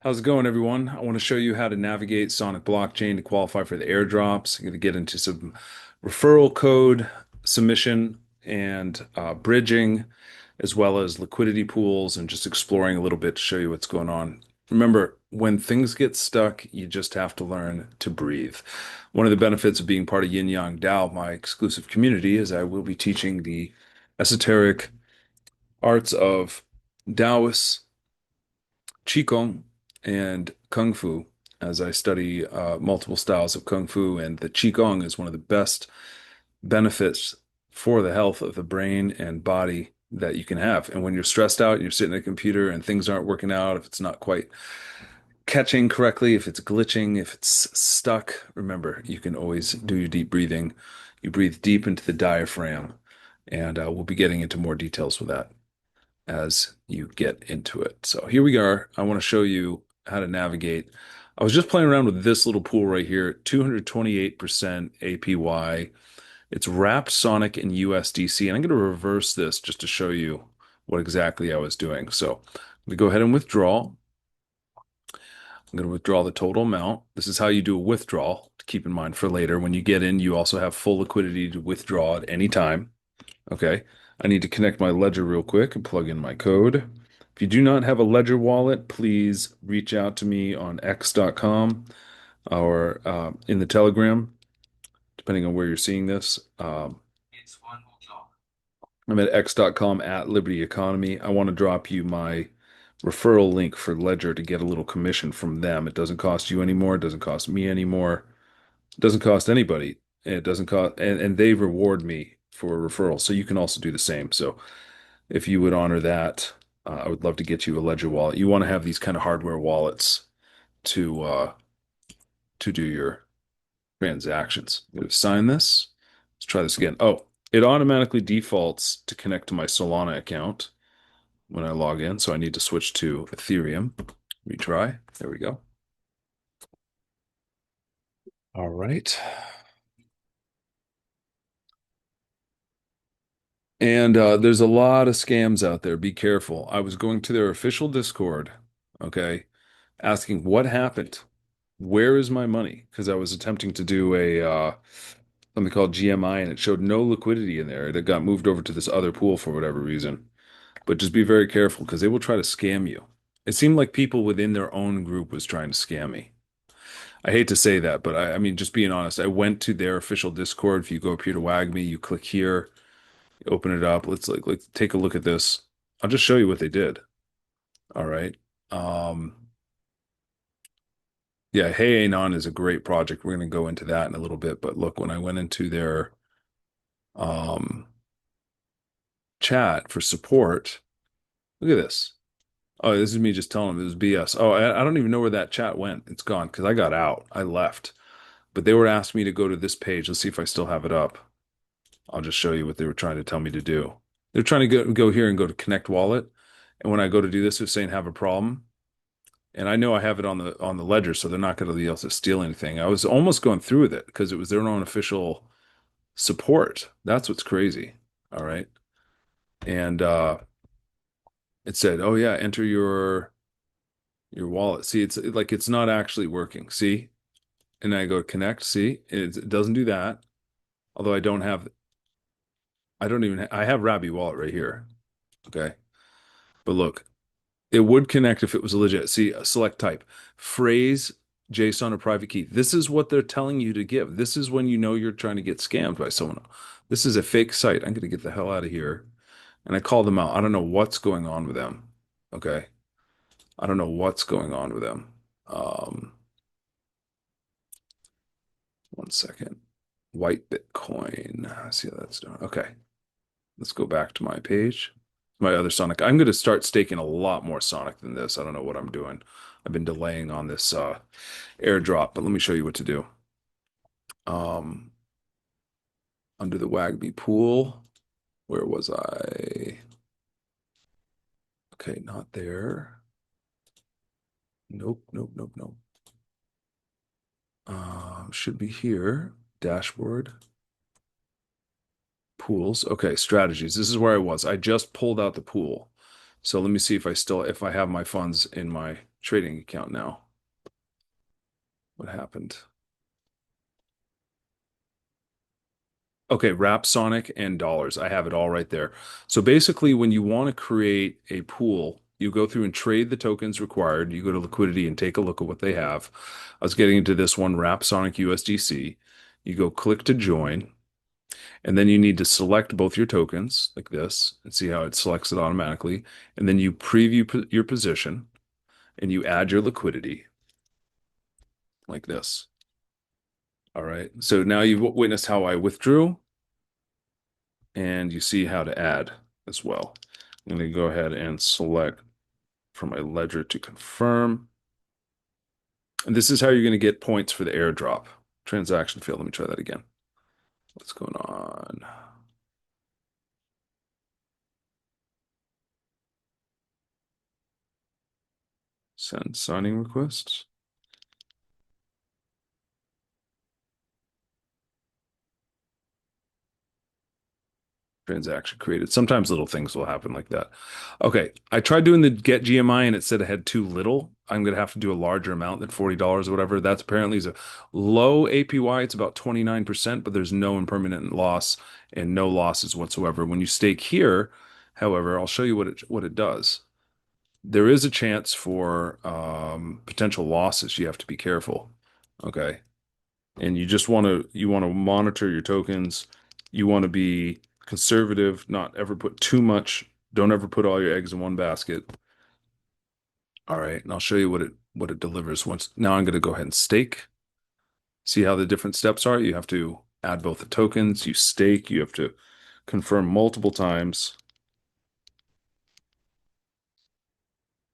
How's it going, everyone? I want to show you how to navigate Sonic blockchain to qualify for the airdrops. I'm going to get into some referral code submission and bridging, as well as liquidity pools, and just exploring a little bit to show you what's going on. Remember, when things get stuck, you just have to learn to breathe. One of the benefits of being part of Yin Yang Dao, my exclusive community, is I will be teaching the esoteric arts of Taoist Qigong and Kung Fu as I study multiple styles of Kung Fu, and the Qigong is one of the best benefits for the health of the brain and body that you can have. And when you're stressed out, you're sitting at a computer and things aren't working out, if it's not quite catching correctly, if it's glitching, if it's stuck, remember, you can always do your deep breathing. You breathe deep into the diaphragm, and we'll be getting into more details with that as you get into it. So here we are. I want to show you how to navigate. I was just playing around with this little pool right here, 228% APY. It's wrapped Sonic in USDC, and I'm going to reverse this just to show you what exactly I was doing. So I'm going to go ahead and withdraw. I'm going to withdraw the total amount. This is how you do a withdrawal to keep in mind for later. When you get in, you also have full liquidity to withdraw at any time. Okay, I need to connect my Ledger real quick and plug in my code. If you do not have a Ledger wallet, please reach out to me on x.com or in the Telegram, depending on where you're seeing this. I'm at x.com at Liberty Economy. I want to drop you my referral link for Ledger to get a little commission from them. It doesn't cost you anymore. It doesn't cost me anymore. It doesn't cost anybody. It doesn't cost, and they reward me for a referral. So you can also do the same. So if you would honor that, I would love to get you a Ledger wallet. You want to have these kind of hardware wallets to do your transactions. I'm going to sign this. Let's try this again. Oh, it automatically defaults to connect to my Solana account when I log in, so I need to switch to Ethereum. Retry. There we go. All right. And there's a lot of scams out there. Be careful. I was going to their official Discord, okay, asking what happened. Where is my money? Because I was attempting to do a something called GMI, and it showed no liquidity in there. It got moved over to this other pool for whatever reason. But just be very careful because they will try to scam you. It seemed like people within their own group was trying to scam me. I hate to say that, but I mean, just being honest, I went to their official Discord. If you go up here to WAGME, you click here, open it up. Let's take a look at this. I'll just show you what they did. All right. Um, yeah, Hey Anon is a great project. We're going to go into that in a little bit. But look, when I went into their um, chat for support, look at this. Oh, this is me just telling them it was BS. Oh, I don't even know where that chat went. It's gone because I got out. I left. But they were asking me to go to this page. Let's see if I still have it up. I'll just show you what they were trying to tell me to do. They're trying to go here and go to connect wallet. And when I go to do this, it's saying have a problem. And I know I have it on the ledger, so they're not going to be able to steal anything. I was almost going through with it because it was their own official support. That's what's crazy. All right. And it said, "Oh yeah, enter your wallet." See, it's not actually working. See? And I go connect. See? It doesn't do that. Although I don't even I have Rabby wallet right here. Okay. But look, it would connect if it was legit. See, select type, phrase, JSON, or private key. This is what they're telling you to give. This is when you know you're trying to get scammed by someone. This is a fake site. I'm going to get the hell out of here. And I call them out. I don't know what's going on with them. Okay. I don't know what's going on with them. One second. White Bitcoin. See how that's done. Okay. Let's go back to my page. My other Sonic. I'm going to start staking a lot more Sonic than this. I don't know what I'm doing. I've been delaying on this airdrop, but let me show you what to do. Um, Under the WAGB pool, where was I? Okay, not there. Nope, nope, nope, nope. Should be here. Dashboard. Pools. Okay, strategies. This is where I was. I just pulled out the pool. So let me see if I have my funds in my trading account now. What happened? Okay, wrap Sonic and dollars. I have it all right there. So basically, when you want to create a pool, you go through and trade the tokens required. You go to liquidity and take a look at what they have. I was getting into this one, wrap Sonic USDC. You go click to join, and then you need to select both your tokens like this and see how it selects it automatically. And then you preview your position and you add your liquidity like this. All right. So now you've witnessed how I withdrew, and you see how to add as well. I'm going to go ahead and select from my ledger to confirm. And this is how you're going to get points for the airdrop. Transaction failed. Let me try that again. What's going on? Send signing requests. Transaction created. Sometimes little things will happen like that. Okay, I tried doing the get GMI and it said it had too little. I'm gonna have to do a larger amount than $40 or whatever. That's apparently is a low APY. It's about 29%, but there's no impermanent loss and no losses whatsoever. When you stake here, however, I'll show you what it does. There is a chance for potential losses. You have to be careful. Okay, and you want to monitor your tokens. You want to be conservative, not ever put too much. Don't ever put all your eggs in one basket. All right, and I'll show you what it delivers once. Now I'm going to go ahead and stake. See how the different steps are? You have to add both the tokens, you stake, you have to confirm multiple times,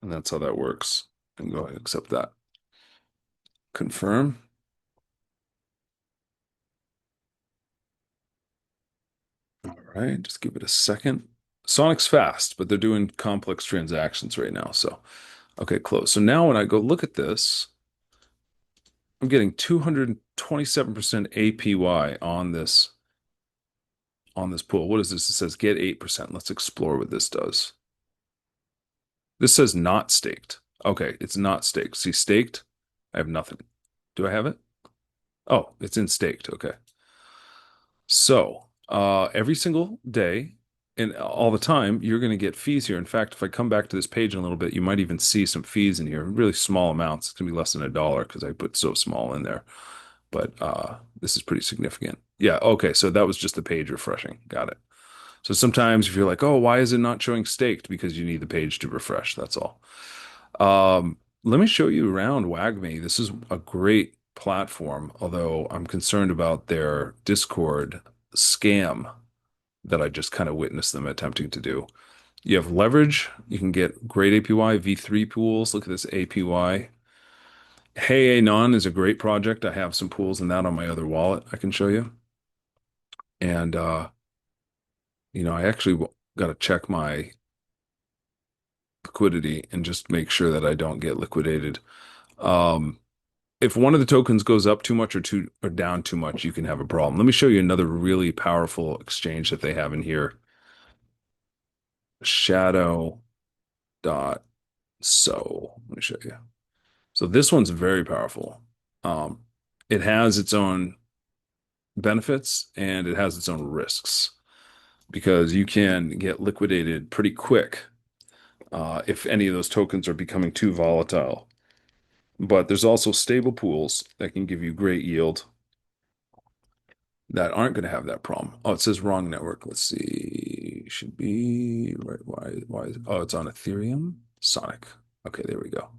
and that's how that works. And go ahead and accept that. Confirm. All right, just give it a second. Sonic's fast, but they're doing complex transactions right now. So, okay, close. So now when I go look at this, I'm getting 227% APY on this pool. What is this? It says get 8%. Let's explore what this does. This says not staked. Okay, it's not staked. See, staked, I have nothing. Do I have it? Oh, it's in staked. Okay. So, every single day and all the time, you're going to get fees here. In fact, if I come back to this page in a little bit, you might even see some fees in here, really small amounts. It's going to be less than $1 because I put so small in there. But this is pretty significant. Yeah, okay, so that was just the page refreshing. Got it. So sometimes if you're like, oh, why is it not showing staked? Because you need the page to refresh. That's all. Let me show you around WagMe. This is a great platform, although I'm concerned about their Discord scam that I just kind of witnessed them attempting to do. You have leverage. You can get great APY, V3 pools. Look at this APY. Hey Anon is a great project. I have some pools in that on my other wallet I can show you. And I actually got to check my liquidity and just make sure that I don't get liquidated. Um, if one of the tokens goes up too much or down too much, you can have a problem. Let me show you another really powerful exchange that they have in here. Shadow dot so. Let me show you. So this one's very powerful. Um, it has its own benefits and it has its own risks because you can get liquidated pretty quick if any of those tokens are becoming too volatile. But there's also stable pools that can give you great yield that aren't going to have that problem. Oh, it says wrong network. Let's see. Should be right. Oh, it's on Ethereum. Sonic. Okay, there we go.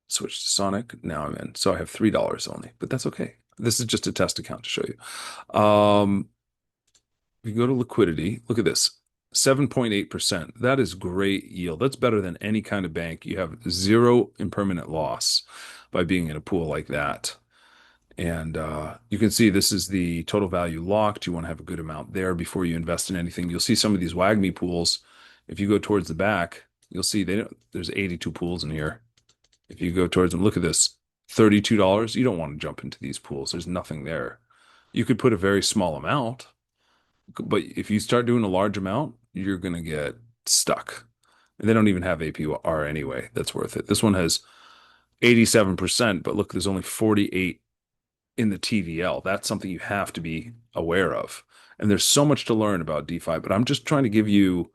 Switch to Sonic. Now I'm in. So I have $3 only, but that's okay. This is just a test account to show you. If you go to liquidity, look at this. 7.8%. That is great yield. That's better than any kind of bank. You have zero impermanent loss by being in a pool like that. And you can see this is the total value locked. You want to have a good amount there before you invest in anything. You'll see some of these WAGMI pools. If you go towards the back, you'll see there's 82 pools in here. If you go towards them, look at this, $32. You don't want to jump into these pools. There's nothing there. You could put a very small amount, but if you start doing a large amount, you're going to get stuck. And they don't even have APR anyway. That's worth it. This one has 87%, but look, there's only 48 in the TVL. That's something you have to be aware of. And there's so much to learn about DeFi, but I'm just trying to give you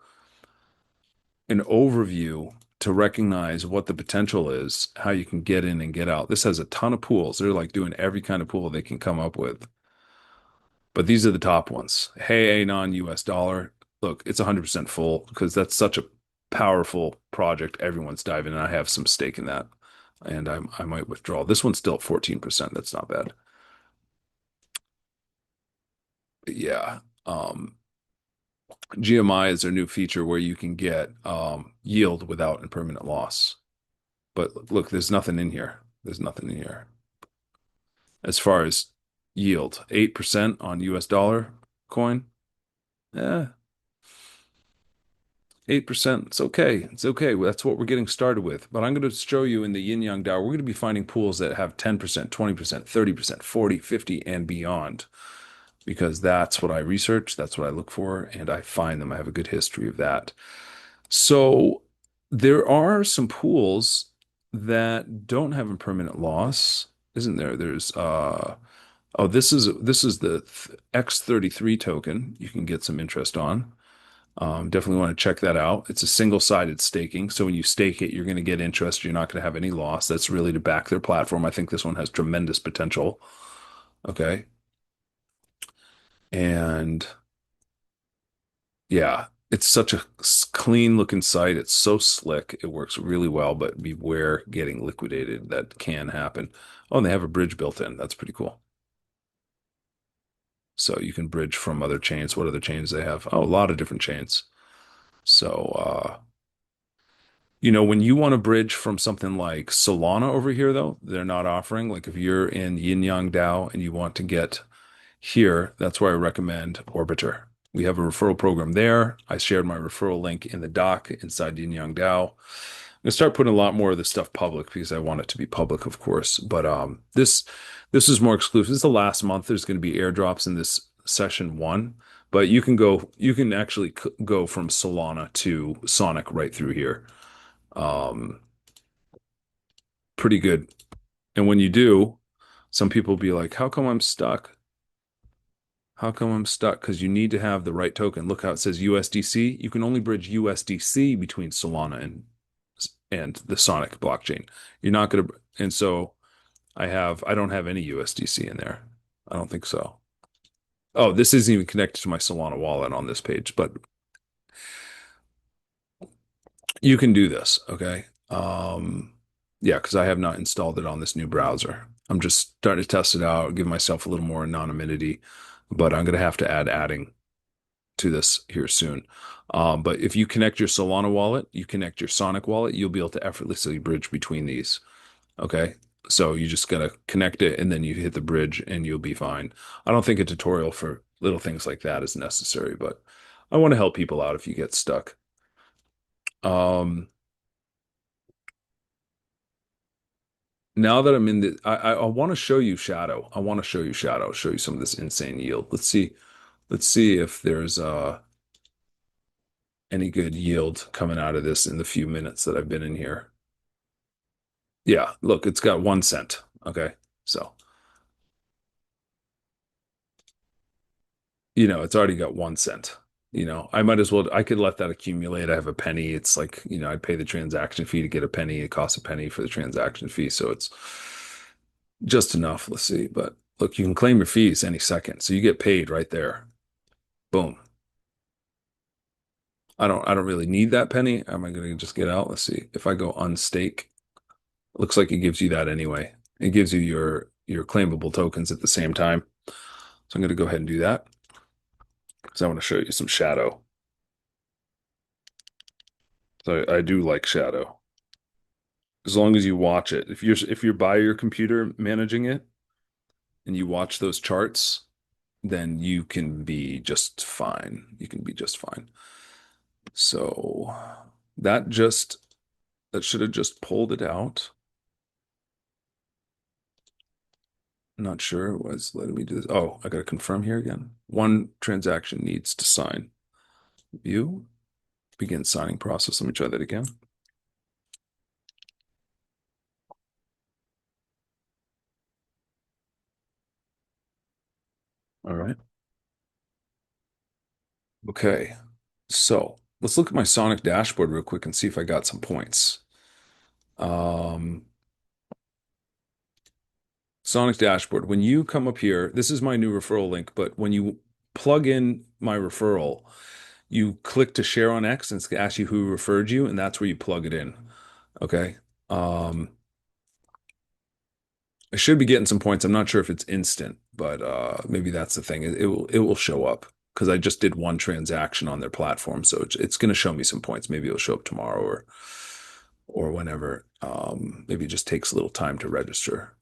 an overview to recognize what the potential is, how you can get in and get out. This has a ton of pools. They're like doing every kind of pool they can come up with. But these are the top ones. Hey, Anon US dollar. Look, it's 100% full because that's such a powerful project. Everyone's diving, and I have some stake in that. And I might withdraw. This one's still at 14%. That's not bad. But yeah. GMI is their new feature where you can get yield without impermanent loss. But look, there's nothing in here. There's nothing in here. As far as yield, 8% on US dollar coin. Yeah, 8%. It's okay. It's okay. That's what we're getting started with. But I'm going to show you in the Yin Yang DAO, we're going to be finding pools that have 10%, 20%, 30%, 40, 50, and beyond. Because that's what I research, that's what I look for, and I find them. I have a good history of that. So there are some pools that don't have impermanent loss, isn't there? There's oh, this is the X33 token you can get some interest on. Definitely want to check that out. It's a single-sided staking, so when you stake it, you're going to get interest. You're not going to have any loss. That's really to back their platform. I think this one has tremendous potential. Okay, and yeah, it's such a clean looking site. It's so slick. It works really well, but beware getting liquidated. That can happen. Oh, and they have a bridge built in. That's pretty cool. So you can bridge from other chains. What other chains they have? Oh, a lot of different chains. So, when you want to bridge from something like Solana over here, though, they're not offering. Like if you're in Yin Yang DAO and you want to get here, that's where I recommend Orbiter. We have a referral program there. I shared my referral link in the doc inside Yin Yang DAO. I'm gonna start putting a lot more of this stuff public because I want it to be public, of course. But this is more exclusive. This is the last month. There's going to be airdrops in this session one, but you can actually go from Solana to Sonic right through here. Um, Pretty good. And when you do, some people will be like, "How come I'm stuck?" How come I'm stuck? Because you need to have the right token. Look how it says USDC. You can only bridge USDC between Solana and the Sonic blockchain. You're not gonna, and so I don't have any USDC in there. I don't think so. Oh, this isn't even connected to my Solana wallet on this page, but you can do this, okay? Yeah, because I have not installed it on this new browser. I'm just starting to test it out, give myself a little more anonymity, but I'm gonna have to add adding to this here soon. But if you connect your Solana wallet, you connect your Sonic wallet, you'll be able to effortlessly bridge between these. Okay. So you just gotta connect it and then you hit the bridge and you'll be fine. I don't think a tutorial for little things like that is necessary, but I want to help people out if you get stuck. Um, Now that I'm in the, I want to show you Shadow. I want to show you Shadow, show you some of this insane yield. Let's see if there's any good yield coming out of this in the few minutes that I've been in here. Yeah, look, it's got 1 cent. Okay. So, it's already got 1 cent. I might as well, I could let that accumulate. I have a penny. It's like, I'd pay the transaction fee to get a penny. It costs a penny for the transaction fee. So it's just enough. Let's see. But look, you can claim your fees any second. So you get paid right there. Boom. I don't really need that penny. Am I going to just get out? Let's see. If I go unstake, looks like it gives you that anyway. It gives you your claimable tokens at the same time. So I'm going to go ahead and do that because I want to show you some shadow. So I do like shadow as long as you watch it. If you're by your computer managing it and you watch those charts, then you can be just fine. You can be just fine. So that just that should have just pulled it out. Not sure it was letting me do this. Oh, I got to confirm here again. One transaction needs to sign. View. Begin signing process. Let me try that again. All right. Okay. So let's look at my Sonic dashboard real quick and see if I got some points. Um, Sonic dashboard. When you come up here, this is my new referral link, but when you plug in my referral, you click to share on X and it's gonna ask you who referred you, and that's where you plug it in. Okay. Um, I should be getting some points. I'm not sure if it's instant, but maybe that's the thing. It will show up because I just did one transaction on their platform, so it's going to show me some points. Maybe it'll show up tomorrow or whenever. Maybe it just takes a little time to register.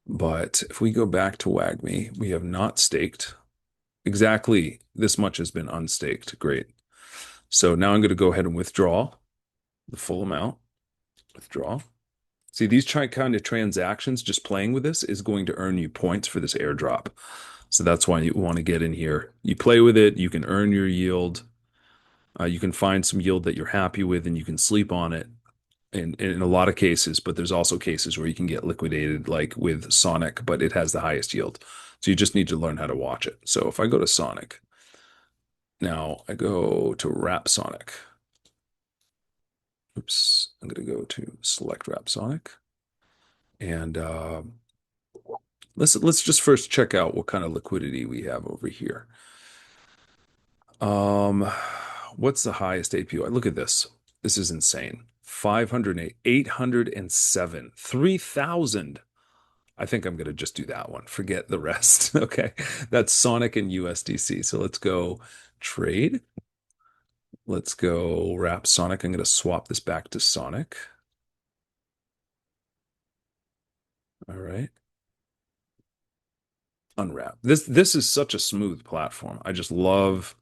But if we go back to WagMe, we have not staked. Exactly this much has been unstaked. Great. So now I'm going to go ahead and withdraw the full amount. Withdraw. See, these kind of transactions, just playing with this is going to earn you points for this airdrop. So that's why you want to get in here. You play with it, you can earn your yield. You can find some yield that you're happy with and you can sleep on it in a lot of cases, but there's also cases where you can get liquidated, like with Sonic, but it has the highest yield. So you just need to learn how to watch it. So if I go to Sonic, now I go to Wrap Sonic. Oops, I'm going to go to Select Wrap Sonic. And let's just first check out what kind of liquidity we have over here. Um, what's the highest APY? Look at this. This is insane. 508, 807, 3,000. I think I'm going to just do that one. Forget the rest. Okay. That's Sonic and USDC. So let's go trade. Let's go wrap Sonic. I'm going to swap this back to Sonic. All right. Unwrap. This is such a smooth platform. I just love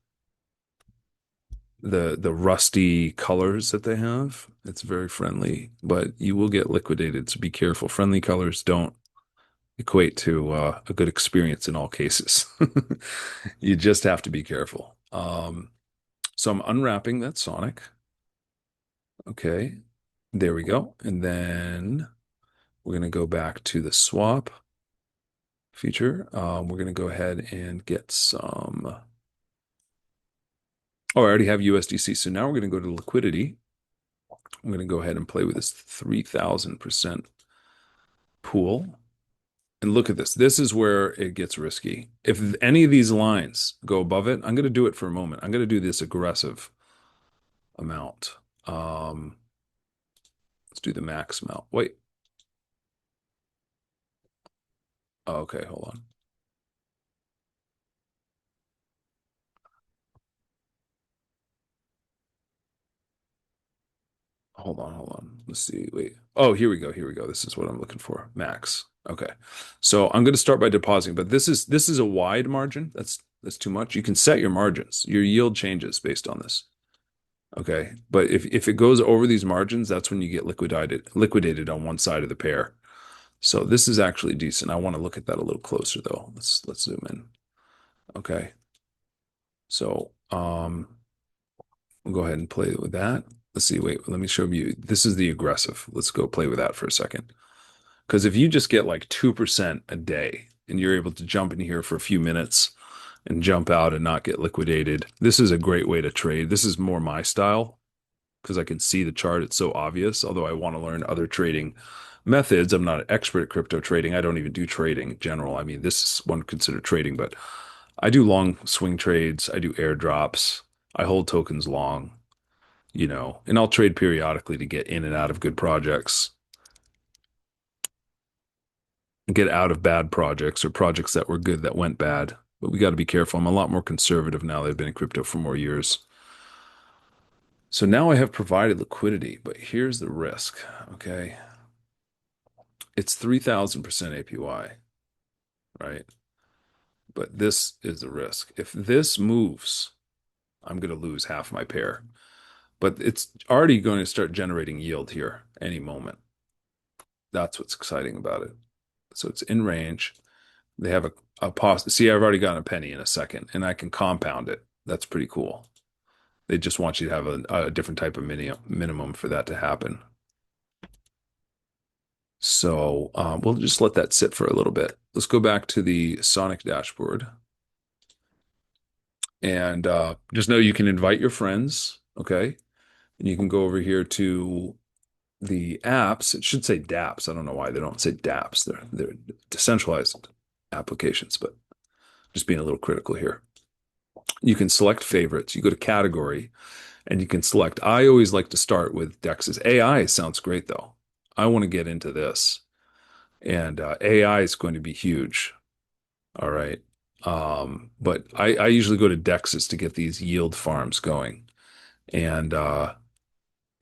the rusty colors that they have. It's very friendly, but you will get liquidated, so be careful. Friendly colors don't equate to a good experience in all cases. You just have to be careful. So I'm unwrapping that Sonic. Okay, there we go. And then we're going to go back to the swap feature. We're going to go ahead and get some. Oh, I already have USDC. So now we're going to go to liquidity. I'm going to go ahead and play with this 3,000% pool. And look at this. This is where it gets risky. If any of these lines go above it, I'm going to do it for a moment. I'm going to do this aggressive amount. Let's do the max amount. Wait. Oh, okay, hold on. Hold on. Let's see. Wait. Oh, here we go. Here we go. This is what I'm looking for. Max. Okay. So I'm going to start by depositing, but this is a wide margin. That's too much. You can set your margins. Your yield changes based on this. Okay. But if it goes over these margins, that's when you get liquidated on one side of the pair. So this is actually decent. I want to look at that a little closer though. Let's zoom in. Okay. So we'll go ahead and play with that. Let's see. Wait, let me show you. This is the aggressive. Let's go play with that for a second. Because if you just get like 2% a day and you're able to jump in here for a few minutes and jump out and not get liquidated, this is a great way to trade. This is more my style because I can see the chart. It's so obvious. Although I want to learn other trading methods. I'm not an expert at crypto trading. I don't even do trading in general. I mean, this is one considered trading, but I do long swing trades. I do airdrops. I hold tokens long, and I'll trade periodically to get in and out of good projects, get out of bad projects or projects that were good that went bad. But we got to be careful. I'm a lot more conservative now that I've been in crypto for more years. So now I have provided liquidity, but here's the risk. Okay. It's 3,000% APY, right? But this is the risk. If this moves, I'm going to lose half my pair. But it's already going to start generating yield here any moment. That's what's exciting about it. So it's in range. They have a pos. See, I've already gotten a penny in a second, and I can compound it. That's pretty cool. They just want you to have a different type of minimum for that to happen. So we'll just let that sit for a little bit. Let's go back to the Sonic dashboard. And just know you can invite your friends, okay? And you can go over here to the apps. It should say dApps. I don't know why they don't say dApps. They're decentralized applications, but just being a little critical here. You can select favorites. You go to category and you can select. I always like to start with Dex's. AI sounds great though. I want to get into this, and AI is going to be huge. All right. But I usually go to Dex's to get these yield farms going, and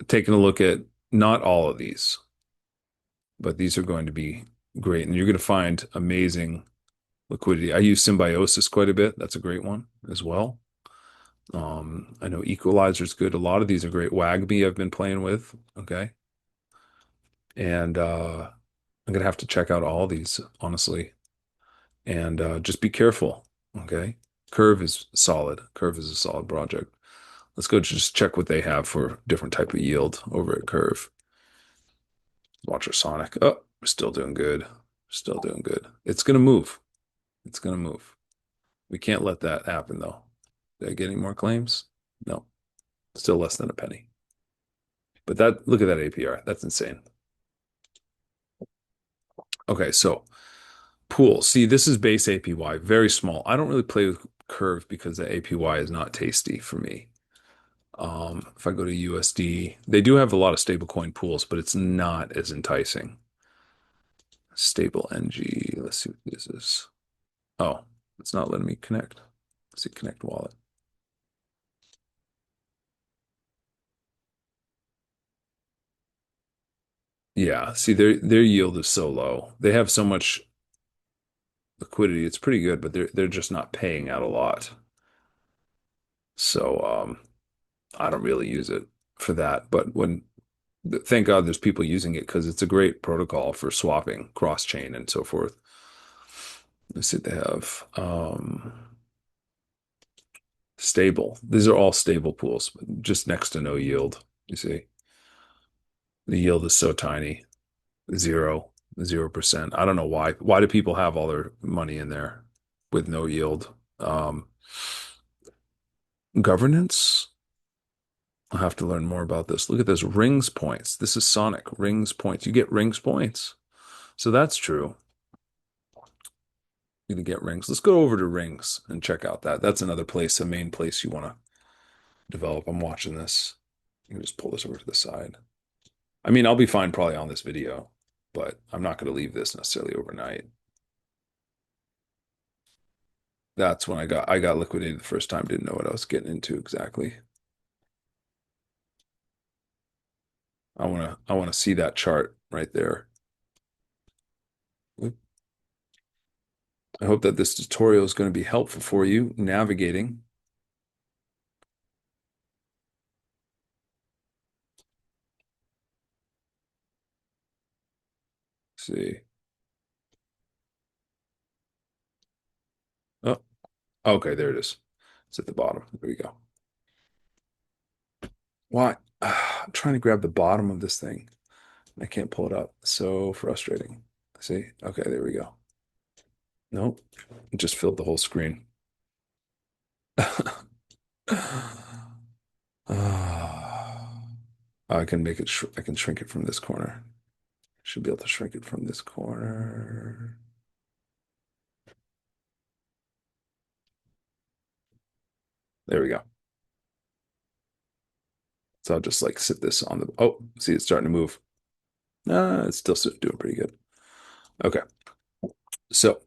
taking a look at not all of these, but these are going to be great. And you're going to find amazing liquidity. I use Symbiosis quite a bit. That's a great one as well. I know Equalizer's good. A lot of these are great. WAGMI I've been playing with. Okay. And I'm gonna have to check out all these, honestly. And just be careful. Okay. Curve is solid. Curve is a solid project. Let's go just check what they have for different type of yield over at Curve. Watch our Sonic. Oh, we're still doing good. Still doing good. It's gonna move. It's gonna move. We can't let that happen though. Did I get any more claims? No. Still less than a penny. But that look at that APR. That's insane. Okay, so pool. See, this is base APY, very small. I don't really play with Curve because the APY is not tasty for me. If I go to USD, they do have a lot of stablecoin pools, but it's not as enticing. Stable NG. Let's see what this is. Oh, it's not letting me connect. Let's see, connect wallet. Yeah, see, their yield is so low. They have so much liquidity. It's pretty good, but they're just not paying out a lot. So I don't really use it for that. But thank God there's people using it because it's a great protocol for swapping cross chain and so forth. Let's see what they have. Stable. These are all stable pools, just next to no yield. You see, the yield is so tiny, zero, 0%. I don't know why. Why do people have all their money in there with no yield? Governance. I'll have to learn more about this. Look at this rings points. This is Sonic rings points. You get rings points. So that's true. You can get rings. Let's go over to rings and check out that. That's another place, a main place you want to develop. I'm watching this. You can just pull this over to the side. I mean, I'll be fine probably on this video, but I'm not going to leave this necessarily overnight. That's when I got liquidated the first time. Didn't know what I was getting into exactly. I want to see that chart right there. I hope that this tutorial is going to be helpful for you navigating. Let's see. Oh, okay, there it is. It's at the bottom. There we go. Why? I'm trying to grab the bottom of this thing. I can't pull it up. So frustrating. See? Okay, there we go. Nope. It just filled the whole screen. Ah. I can make it I can shrink it from this corner. Should be able to shrink it from this corner. There we go. So I'll just like sit this on the oh, see it's starting to move. It's still doing pretty good. Okay. So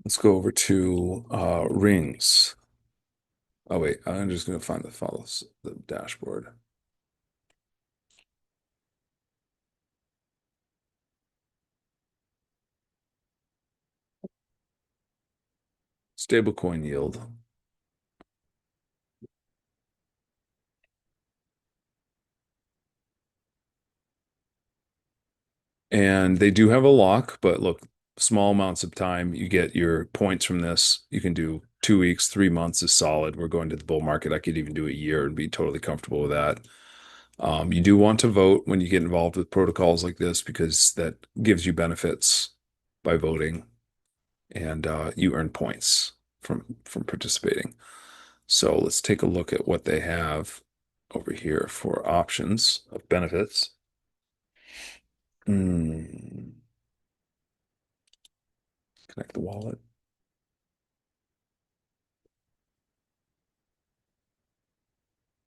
let's go over to rings. Oh wait, I'm just gonna find the follows the dashboard. Stablecoin yield. And they do have a lock, but look, small amounts of time, you get your points from this. You can do 2 weeks, 3 months is solid. We're going to the bull market. I could even do a year and be totally comfortable with that. You do want to vote when you get involved with protocols like this because that gives you benefits by voting, and you earn points from participating. So let's take a look at what they have over here for options of benefits. Hmm. Connect the wallet.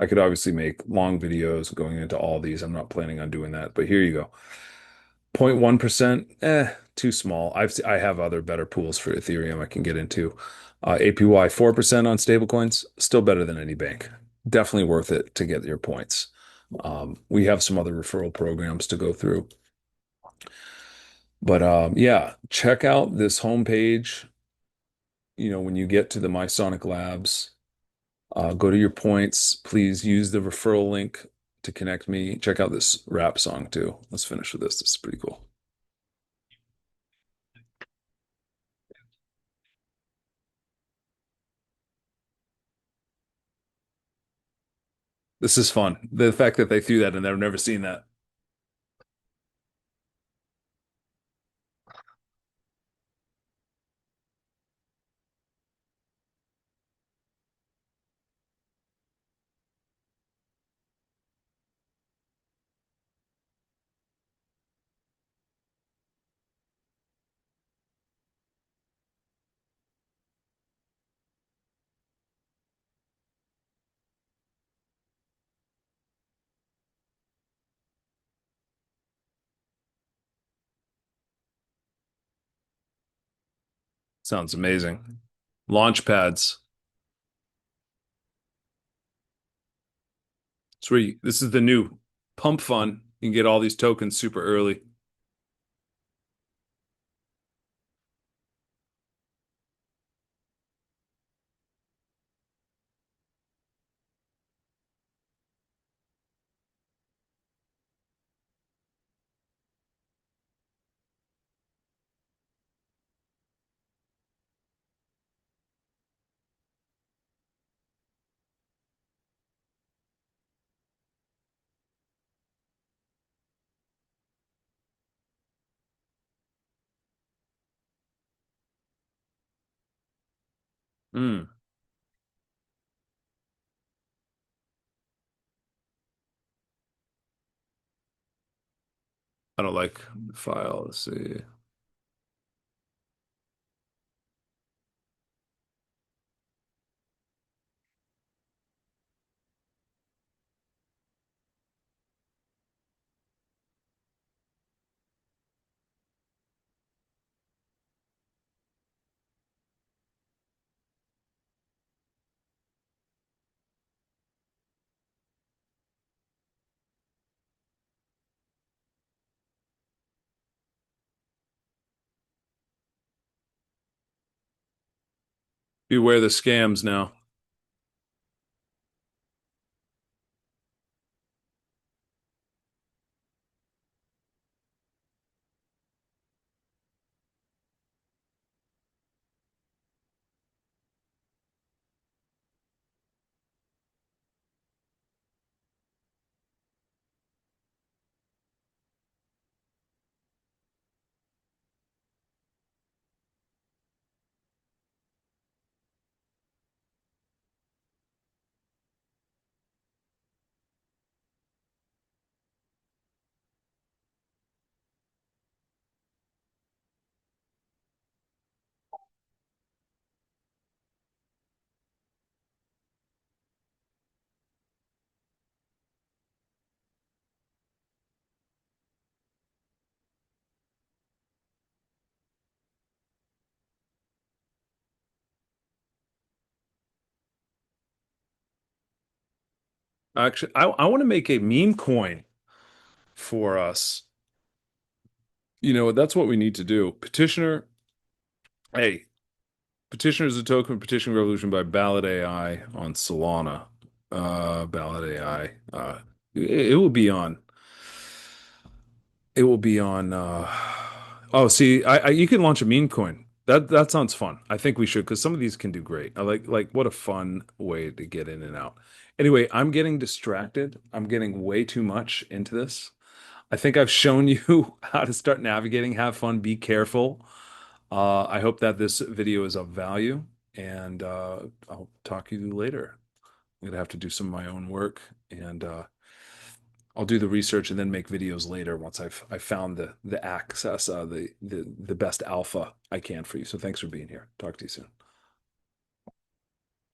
I could obviously make long videos going into all these. I'm not planning on doing that, but here you go. 0.1%, too small. I have other better pools for Ethereum I can get into. APY 4% on stablecoins, still better than any bank. Definitely worth it to get your points. We have some other referral programs to go through. But yeah, check out this homepage. When you get to the MySonic Labs, go to your points. Please use the referral link to connect me. Check out this rap song too. Let's finish with this. This is pretty cool. This is fun. The fact that they threw that and I've never seen that. Sounds amazing. Launch pads. This is the new pump fund. You can get all these tokens super early. Mm, I don't like the file. Let's see. Beware the scams now. Actually, I want to make a meme coin for us. That's what we need to do. Petitioner, hey, Petitioner is a token petition revolution by Ballad AI on Solana. Ballad AI. It will be on. It will be on. Oh, see, you can launch a meme coin. That sounds fun. I think we should because some of these can do great. I like what a fun way to get in and out. Anyway, I'm getting distracted. I'm getting way too much into this. I think I've shown you how to start navigating. Have fun, be careful. I hope that this video is of value, and I'll talk to you later. I'm gonna have to do some of my own work, and I'll do the research and then make videos later once I found the access, the best alpha I can for you. So thanks for being here. Talk to you soon.